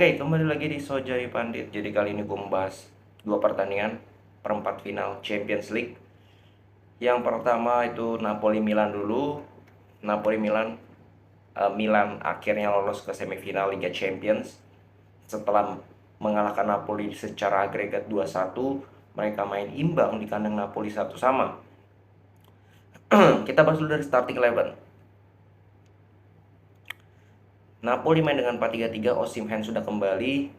Oke, kembali lagi di Sojai Pandit. Jadi kali ini gue membahas dua pertandingan perempat final Champions League. Yang pertama itu Napoli-Milan dulu. Napoli-Milan, Milan akhirnya lolos ke semifinal Liga Champions setelah mengalahkan Napoli secara agregat 2-1. Mereka main imbang di kandang Napoli 1-1. Kita bahas dulu dari starting eleven. Napoli main dengan 4-3-3. Osimhen sudah kembali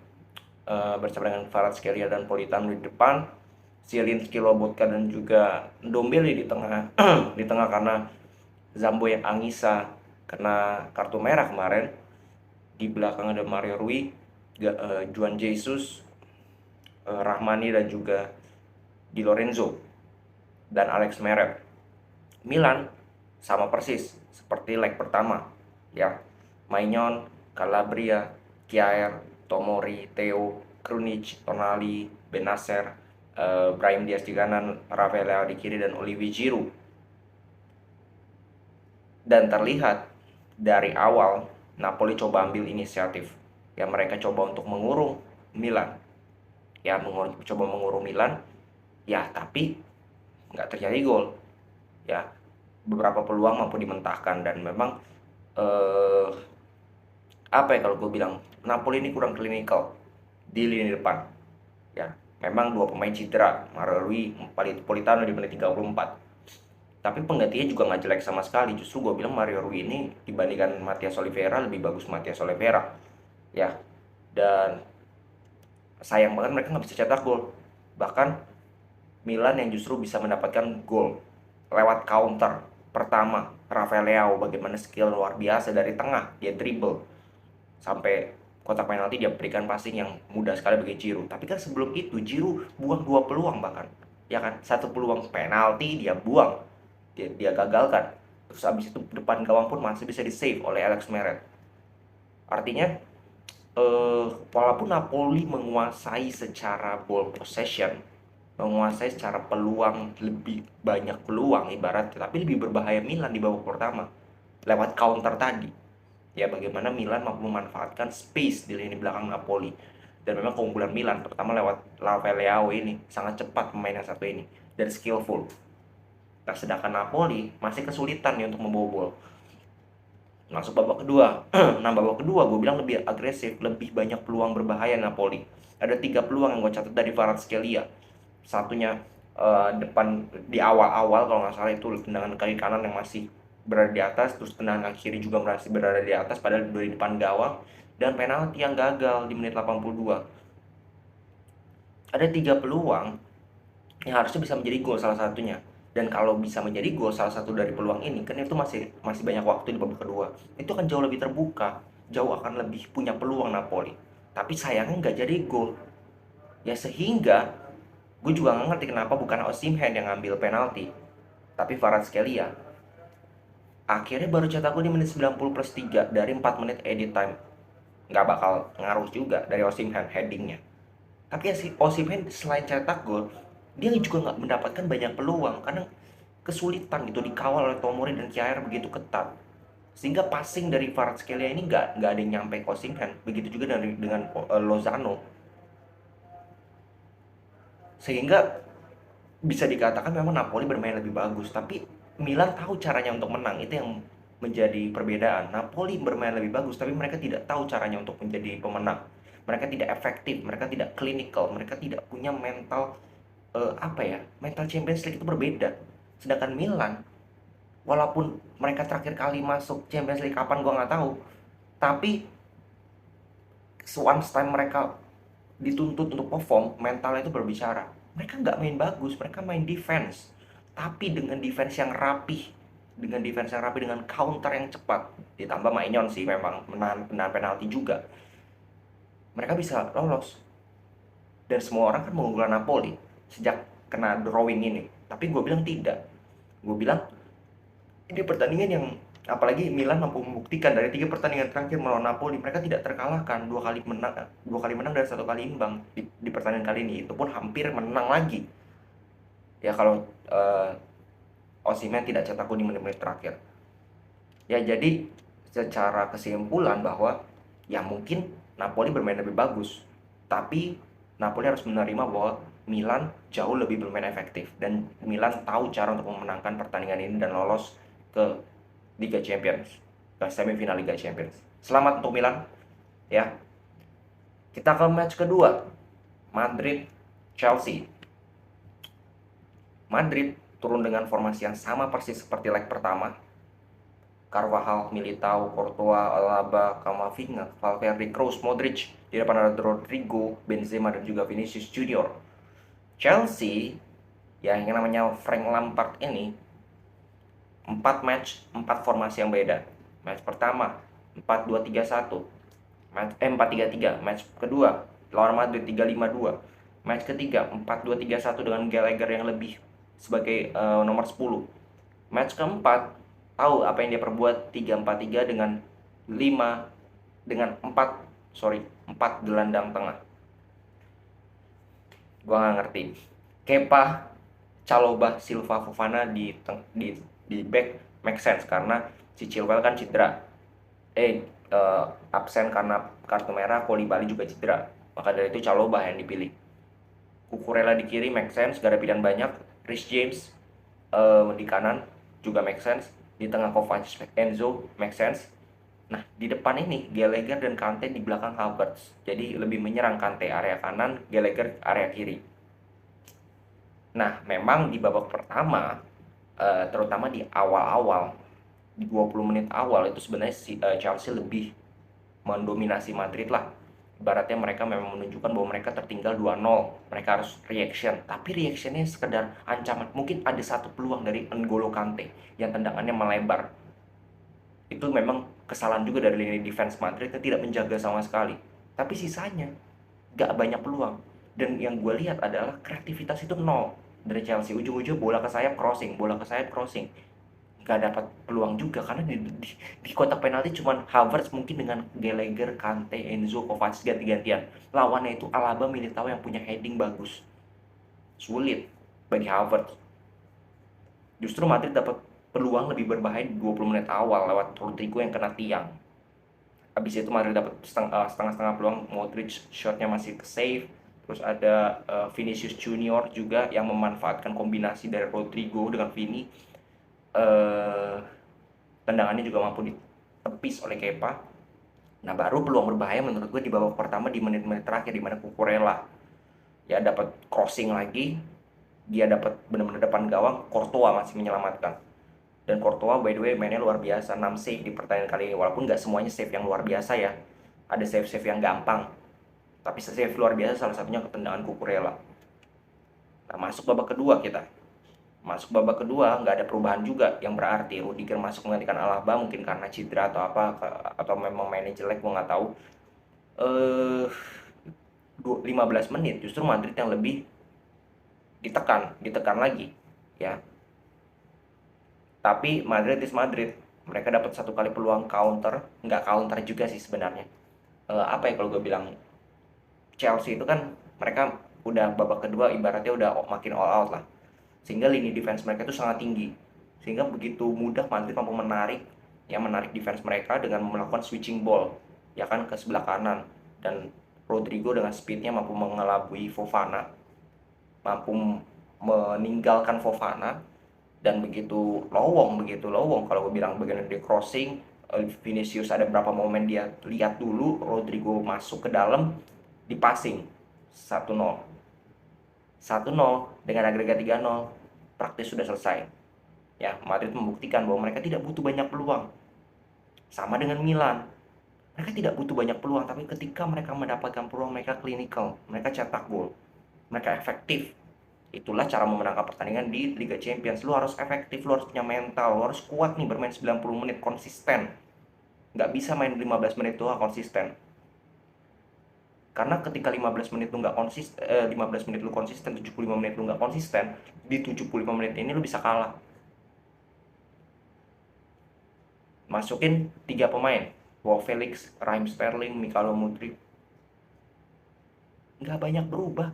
bersama dengan Kvaratskhelia dan Politano di depan, Zielinski, Lobotka dan juga Ndombele di tengah di tengah karena Zambo yang Anguissa kena kartu merah kemarin. Di belakang ada Mario Rui, Juan Jesus, Rahmani dan juga Di Lorenzo dan Alex Meret. Milan sama persis seperti leg pertama ya. Maignan, Calabria, Kjaer, Tomori, Theo, Krunic, Tonali, Benacer, Brahim Diaz di kanan, Rafael Leao di kiri dan Olivier Giroud. Dan terlihat dari awal Napoli coba ambil inisiatif. Ya, mereka coba untuk mengurung Milan. Ya, coba mengurung Milan. Ya, tapi nggak terjadi gol. Ya, beberapa peluang mampu dimentahkan dan memang apa ya kalau gue bilang, Napoli ini kurang klinikal di lini depan. Ya, memang dua pemain cedera, Mario Rui, Politano di menit 34. Tapi penggantinya juga nggak jelek sama sekali. Justru gue bilang Mario Rui ini dibandingkan Matias Oliveira lebih bagus Matias Oliveira. Ya, dan sayang banget mereka nggak bisa cetak gol. Bahkan Milan yang justru bisa mendapatkan gol lewat counter. Pertama, Rafael Leao bagaimana skill luar biasa dari tengah, dia dribble sampai kotak penalti, dia berikan passing yang mudah sekali bagi Giroud. Tapi kan sebelum itu Giroud buang dua peluang bahkan. Ya kan, satu peluang penalti dia buang, dia gagalkan. Terus abis itu depan gawang pun masih bisa di save oleh Alex Meret. Artinya walaupun Napoli menguasai secara ball possession, menguasai secara peluang, lebih banyak peluang ibarat, tapi lebih berbahaya Milan di babak pertama lewat counter tadi. Ya, bagaimana Milan mampu memanfaatkan space di lini belakang Napoli. Dan memang keunggulan Milan pertama lewat Rafael Leao ini sangat cepat pemain yang satu ini dan skillful. Nah, sedangkan Napoli masih kesulitan nih untuk membobol. Masuk babak kedua. Nah, babak kedua gue bilang lebih agresif, lebih banyak peluang berbahaya Napoli. Ada 3 peluang yang gue catat dari Kvaratskhelia. Satunya depan di awal-awal kalau nggak salah itu tendangan kaki kanan yang masih berada di atas, terus tendangan kiri juga masih berada di atas padahal di depan gawang, dan penalti yang gagal di menit 82. Ada 3 peluang yang harusnya bisa menjadi gol salah satunya. Dan kalau bisa menjadi gol salah satu dari peluang ini, kan itu masih banyak waktu di babak kedua. Itu akan jauh lebih terbuka, jauh akan lebih punya peluang Napoli. Tapi sayangnya nggak jadi gol. Ya, sehingga gue juga nggak ngerti kenapa bukan Osimhen yang ngambil penalti, tapi Kvaratskhelia. Akhirnya baru cetak gol di menit 90 plus 3 dari 4 menit edit time. Nggak bakal ngaruh juga dari Osimhen headingnya. Tapi ya si Osimhen selain cetak gol, dia juga nggak mendapatkan banyak peluang karena kesulitan gitu dikawal oleh Tomori dan Kjaer begitu ketat. Sehingga passing dari Kvaratskhelia ini nggak ada yang nyampe ke Osimhen. Begitu juga dengan Lozano. Sehingga bisa dikatakan memang Napoli bermain lebih bagus, tapi Milan tahu caranya untuk menang. Itu yang menjadi perbedaan. Napoli bermain lebih bagus, tapi mereka tidak tahu caranya untuk menjadi pemenang. Mereka tidak efektif, mereka tidak clinical, mereka tidak punya mental, mental Champions League itu berbeda. Sedangkan Milan, walaupun mereka terakhir kali masuk Champions League kapan gua nggak tahu, tapi once time mereka dituntut untuk perform, mentalnya itu berbicara. Mereka nggak main bagus, mereka main defense, tapi dengan defense yang rapih, dengan counter yang cepat, ditambah Maignan sih memang menahan penalti juga, mereka bisa lolos. Dan semua orang kan mengunggulkan Napoli sejak kena drawing ini, tapi gue bilang tidak. Gue bilang ini pertandingan yang, apalagi Milan mampu membuktikan dari 3 pertandingan terakhir melawan Napoli mereka tidak terkalahkan, 2 kali menang dan 1 kali imbang di pertandingan kali ini, itu pun hampir menang lagi. Ya, kalau Osimhen tidak cetak gol di menit-menit terakhir. Ya, jadi secara kesimpulan bahwa ya mungkin Napoli bermain lebih bagus, tapi Napoli harus menerima bahwa Milan jauh lebih bermain efektif dan Milan tahu cara untuk memenangkan pertandingan ini dan lolos ke Liga Champions, ke semifinal Liga Champions. Selamat untuk Milan ya. Kita ke match kedua, Madrid Chelsea. Madrid turun dengan formasi yang sama persis seperti leg pertama. Carvajal, Militao, Courtois, Alaba, Camavinga, Valverde, Kroos, Modric. Di depan ada Rodrigo, Benzema, dan juga Vinicius Junior. Chelsea, ya yang namanya Frank Lampard ini, 4 match, 4 formasi yang beda. Match pertama, 4-2-3-1. 4-3-3. Match kedua, lawan Madrid 3-5-2. Match ketiga, 4-2-3-1 dengan Gallagher yang lebih sebagai nomor 10. Match keempat, tahu apa yang dia perbuat, 3-4-3 dengan 4 gelandang tengah. Gua nggak ngerti. Kepa, Chalobah, Silva, Fofana di back make sense karena si Chilwell kan cedera. Absen karena kartu merah, Koulibaly juga cedera. Maka dari itu Chalobah yang dipilih. Cucurella di kiri make sense, gak ada pilihan banyak. Reece James di kanan juga make sense. Di tengah Kovacic, Enzo make sense. Nah, di depan ini Gallagher dan Kante di belakang Havertz. Jadi lebih menyerang, Kante area kanan, Gallagher area kiri. Nah, memang di babak pertama, terutama di awal-awal, di 20 menit awal itu sebenarnya Chelsea lebih mendominasi Madrid lah. Ibaratnya mereka memang menunjukkan bahwa mereka tertinggal 2-0, mereka harus reaction, tapi reactionnya sekedar ancaman. Mungkin ada satu peluang dari N'Golo Kante yang tendangannya melebar. Itu memang kesalahan juga dari lini defense Madrid yang tidak menjaga sama sekali. Tapi sisanya gak banyak peluang. Dan yang gue lihat adalah kreativitas itu nol dari Chelsea. Ujung-ujung bola ke sayap crossing, gak dapat peluang juga karena di kotak penalti cuman Havertz mungkin dengan Gallagher, Kante, Enzo, Kovacic ganti-gantian. Lawannya itu Alaba, Militao yang punya heading bagus. Sulit bagi Havertz. Justru Madrid dapat peluang lebih berbahaya di 20 menit awal lewat Rodrigo yang kena tiang. Habis itu Madrid dapat setengah-setengah peluang, Modric shotnya masih ke save. Terus ada Vinicius Junior juga yang memanfaatkan kombinasi dari Rodrigo dengan Vini. Tendangannya juga mampu ditepis oleh Kepa. Nah, baru peluang berbahaya menurut gue di babak pertama di menit-menit terakhir di mana Cucurella ya dapat crossing lagi, dia dapat benar-benar depan gawang, Courtois masih menyelamatkan. Dan Courtois by the way mainnya luar biasa, 6 save di pertandingan kali ini. Walaupun nggak semuanya save yang luar biasa ya, ada save-save yang gampang, tapi save luar biasa salah satunya ketendangan Cucurella. Nah, masuk babak kedua nggak ada perubahan juga yang berarti. Rudiger masuk menggantikan Alaba, mungkin karena cedera atau apa, atau memang mainnya jelek, gue nggak tahu. 15 menit justru Madrid yang lebih ditekan lagi ya. Tapi Madrid is Madrid, mereka dapat satu kali peluang counter, nggak counter juga sih sebenarnya. Apa ya kalau gue bilang, Chelsea itu kan mereka udah babak kedua ibaratnya udah makin all out lah, sehingga lini defense mereka itu sangat tinggi, sehingga begitu mudah Madrid mampu menarik defense mereka dengan melakukan switching ball ya kan ke sebelah kanan, dan Rodrigo dengan speednya mampu mengelabui Fofana, mampu meninggalkan Fofana, dan begitu lowong kalau gue bilang bagian dari crossing. Vinicius ada beberapa momen dia lihat dulu Rodrigo masuk ke dalam, di passing 1-0 dengan agregat 3-0 praktis sudah selesai ya. Madrid membuktikan bahwa mereka tidak butuh banyak peluang, sama dengan Milan. Mereka tidak butuh banyak peluang, tapi ketika mereka mendapatkan peluang mereka clinical, mereka cetak gol, mereka efektif. Itulah cara memenangkan pertandingan di Liga Champions. Lu harus efektif, lu harus punya mental, lu harus kuat nih bermain 90 menit konsisten. Nggak bisa main 15 menit doang konsisten. Karena ketika 15 menit lu nggak konsisten, 15 menit lu konsisten, 75 menit lu nggak konsisten, di 75 menit ini lu bisa kalah. Masukin 3 pemain, Joao Felix, Raheem Sterling, Mikhailo Mudryk, nggak banyak berubah.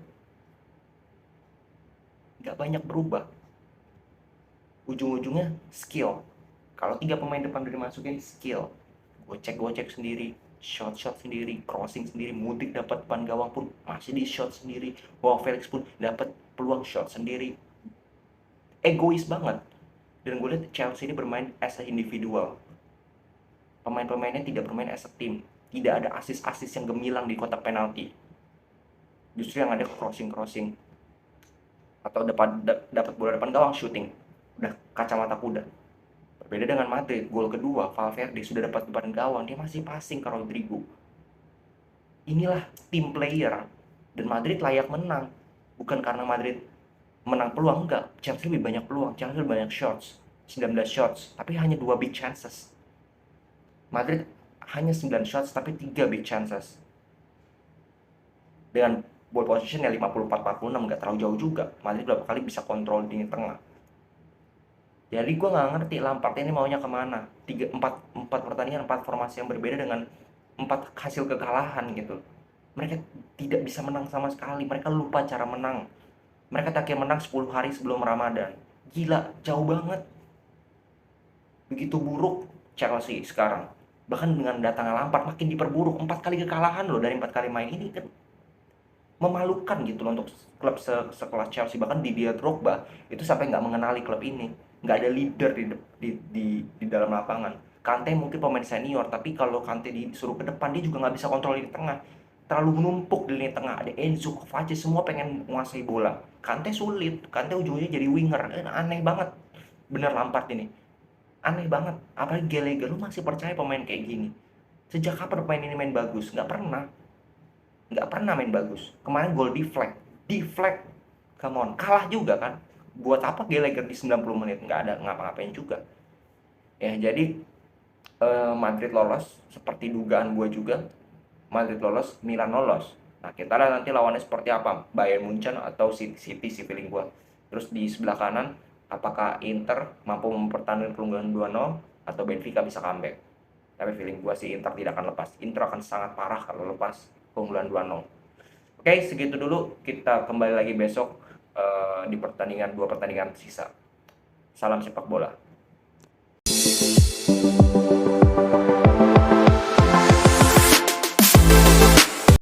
Ujung-ujungnya skill. Kalau 3 pemain depan udah dimasukin, skill. Gocek sendiri, shot sendiri, crossing sendiri, Mudrik dapat depan gawang pun masih di shot sendiri, Joao Felix pun dapat peluang shot sendiri. Egois banget. Dan gue lihat Chelsea ini bermain as a individual. Pemain-pemainnya tidak bermain as a team. Tidak ada asis-asis yang gemilang di kotak penalti. Justru yang ada crossing atau dapat bola depan gawang shooting. Udah kacamata kuda. Berbeda dengan Madrid, gol kedua Valverde sudah dapat depan gawang, dia masih passing ke Rodrigo. Inilah team player, dan Madrid layak menang. Bukan karena Madrid menang peluang, enggak. Chelsea lebih banyak peluang, Chelsea lebih banyak shots, 19 shots, tapi hanya 2 big chances. Madrid hanya 9 shots tapi 3 big chances. Dengan ball position ya 54-46, nggak terlalu jauh juga. Madrid berapa kali bisa kontrol di tengah. Jadi gue nggak ngerti Lampard ini maunya kemana. 4 pertandingan, 4 formasi yang berbeda dengan 4 hasil kekalahan gitu. Mereka tidak bisa menang sama sekali. Mereka lupa cara menang. Mereka tak kayak menang 10 hari sebelum Ramadan. Gila, jauh banget. Begitu buruk Chelsea sekarang. Bahkan dengan datangnya Lampard makin diperburuk. 4 kali kekalahan loh dari 4 kali main ini kan memalukan gitu loh untuk klub sekelas Chelsea. Bahkan Didier Drogba itu sampai nggak mengenali klub ini, nggak ada leader di dalam lapangan. Kante mungkin pemain senior, tapi kalau Kante disuruh ke depan dia juga nggak bisa kontrol di tengah, terlalu menumpuk di lini tengah. Ada Enzo, Kovacic, semua pengen menguasai bola. Kante sulit, Kante ujungnya jadi winger. Aneh banget bener Lampard ini, aneh banget. Apalagi Gallagher, lu masih percaya pemain kayak gini? Sejak kapan pemain ini main bagus? Nggak pernah main bagus. Kemarin gol di flag, come on, kalah juga kan. Buat apa Gallagher di 90 menit nggak ada ngapa-ngapain juga. Ya jadi Madrid lolos seperti dugaan gue juga. Madrid lolos, Milan lolos. Nah kita lihat nanti lawannya seperti apa, Bayern Munchen atau City si feeling gue. Terus di sebelah kanan apakah Inter mampu mempertahankan keunggulan 2-0 atau Benfica bisa comeback. Tapi feeling gue sih Inter tidak akan lepas. Inter akan sangat parah kalau lepas keunggulan 2-0. Oke, segitu dulu. Kita kembali lagi besok di 2 pertandingan sisa. Salam sepak bola.